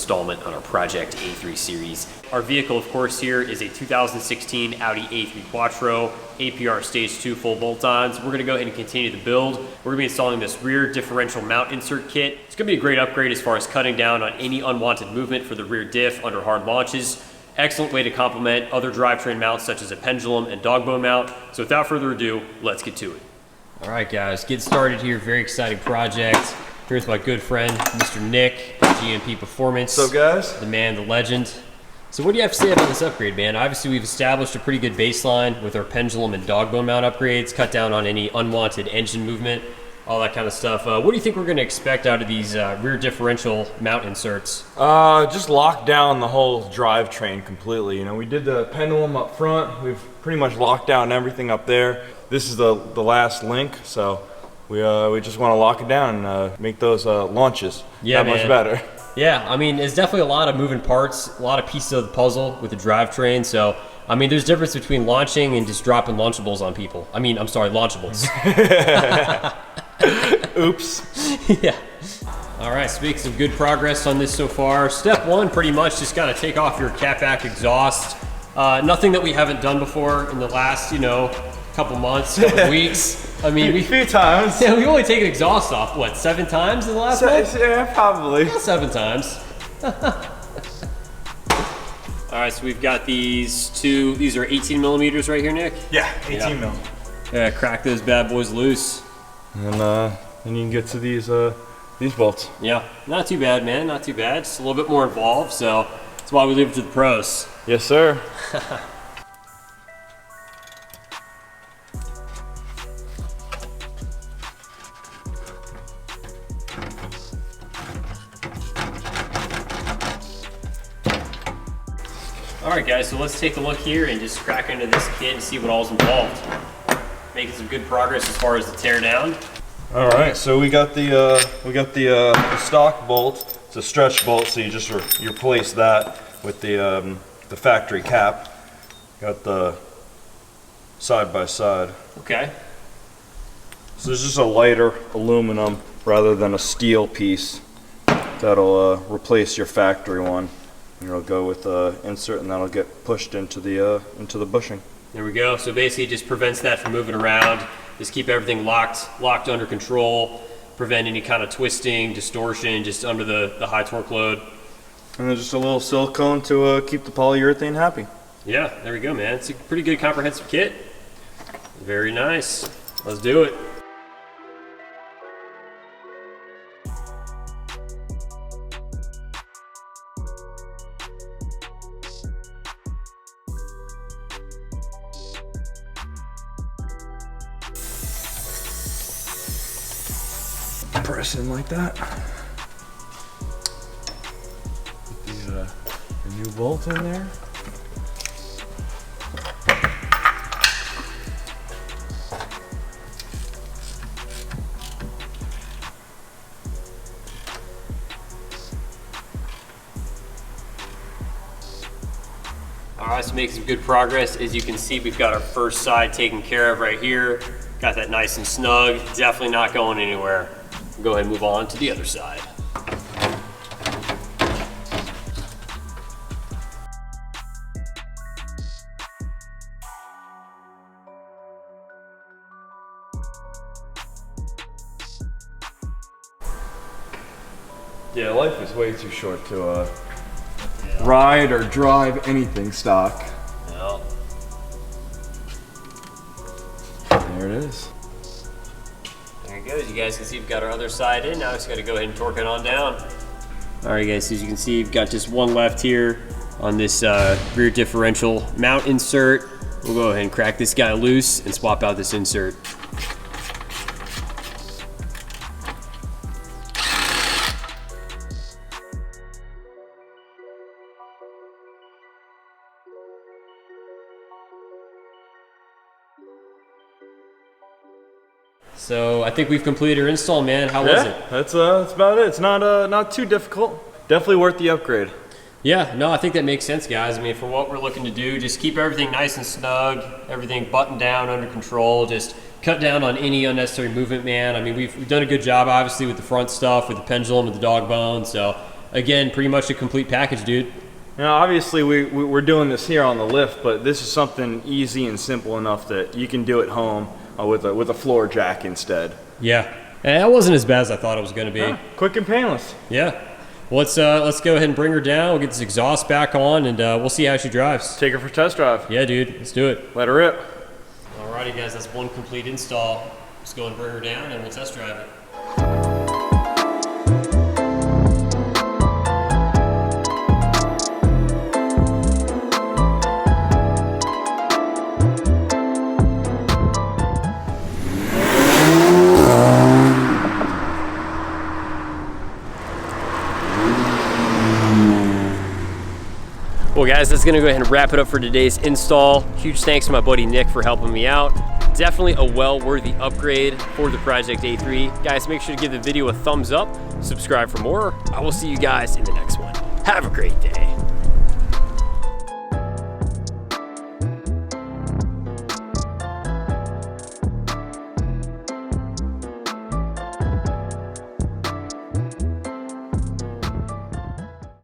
installment on our Project A3 series. Our vehicle, of course, here is a 2016 Audi A3 Quattro, APR Stage 2 full bolt-ons. We're gonna go ahead and continue the build. We're gonna be installing this rear differential mount insert kit. It's gonna be a great upgrade as far as cutting down on any unwanted movement for the rear diff under hard launches. Excellent way to complement other drivetrain mounts such as a pendulum and dog bone mount. So without further ado, let's get to it. All right, guys, get started here. Very exciting project. Here's my good friend, Mr. Nick, GMP Performance. What's up, guys? The man, the legend. So what do you have to say about this upgrade, man? Obviously, we've established a pretty good baseline with our pendulum and dog bone mount upgrades, cut down on any unwanted engine movement, all that kind of stuff. What do you think we're going to expect out of these rear differential mount inserts? Just lock down the whole drivetrain completely. You know, we did the pendulum up front. We've pretty much locked down everything up there. This is the last link, so we just want to lock it down and make those launches that much better. Yeah, I mean, it's definitely a lot of moving parts, a lot of pieces of the puzzle with the drivetrain. So, I mean, there's a difference between launching and just dropping launchables on people. I mean, I'm sorry, launchables. Oops. Yeah. All right, so making some good progress on this so far. Step one, pretty much just gotta take off your catback exhaust. Nothing that we haven't done before in the last, couple months, couple weeks. I mean, a few times. Yeah, we've only taken exhaust off, what, 7 times in the last month? Yeah, probably. Well, 7 times. All right, so we've got these are 18 millimeters right here, Nick? Yeah, 18 mil. Yeah, crack those bad boys loose. And then you can get to these bolts. Yeah, not too bad, man, not too bad. Just a little bit more involved, so that's why we leave it to the pros. Yes, sir. All right, guys, so let's take a look here and just crack into this kit and see what all's involved. Making some good progress as far as the tear down. All right, so we got the stock bolt. It's a stretch bolt, so you just you replace that with the factory cap. Got the side by side. Okay. So there's just a lighter aluminum rather than a steel piece that'll replace your factory one. And it'll go with the insert, and that'll get pushed into the bushing. There we go. So basically, it just prevents that from moving around. Just keep everything locked under control. Prevent any kind of twisting, distortion, just under the high torque load. And then just a little silicone to keep the polyurethane happy. Yeah, there we go, man. It's a pretty good comprehensive kit. Very nice. Let's do it. Press in like that. Put the new bolt in there. All right, so making some good progress. As you can see, we've got our first side taken care of right here. Got that nice and snug. Definitely not going anywhere. We'll go ahead and move on to the other side. Yeah, life is way too short to ride or drive anything stock. Yeah. There it is. There it goes. You guys can see we've got our other side in. Now I just got to go ahead and torque it on down. All right, guys, as you can see, we've got just one left here on this rear differential mount insert. We'll go ahead and crack this guy loose and swap out this insert. So I think we've completed our install, man. How was it? That's about it. It's not too difficult. Definitely worth the upgrade. Yeah, no, I think that makes sense, guys. I mean, for what we're looking to do, just keep everything nice and snug, everything buttoned down, under control, just cut down on any unnecessary movement, man. I mean, we've done a good job, obviously, with the front stuff, with the pendulum, with the dog bone. So, again, pretty much a complete package, dude. Now, obviously, we're doing this here on the lift, but this is something easy and simple enough that you can do at home with a floor jack instead. Yeah, and that wasn't as bad as I thought it was going to be. Yeah, quick and painless. Yeah. Well, let's go ahead and bring her down. We'll get this exhaust back on, and we'll see how she drives. Take her for a test drive. Yeah, dude. Let's do it. Let her rip. Alrighty, guys. That's one complete install. Let's go and bring her down, and we'll test drive it. Well guys, that's gonna go ahead and wrap it up for today's install. Huge thanks to my buddy Nick for helping me out. Definitely a well-worthy upgrade for the Project A3. Guys, make sure to give the video a thumbs up, subscribe for more. I will see you guys in the next one. Have a great day.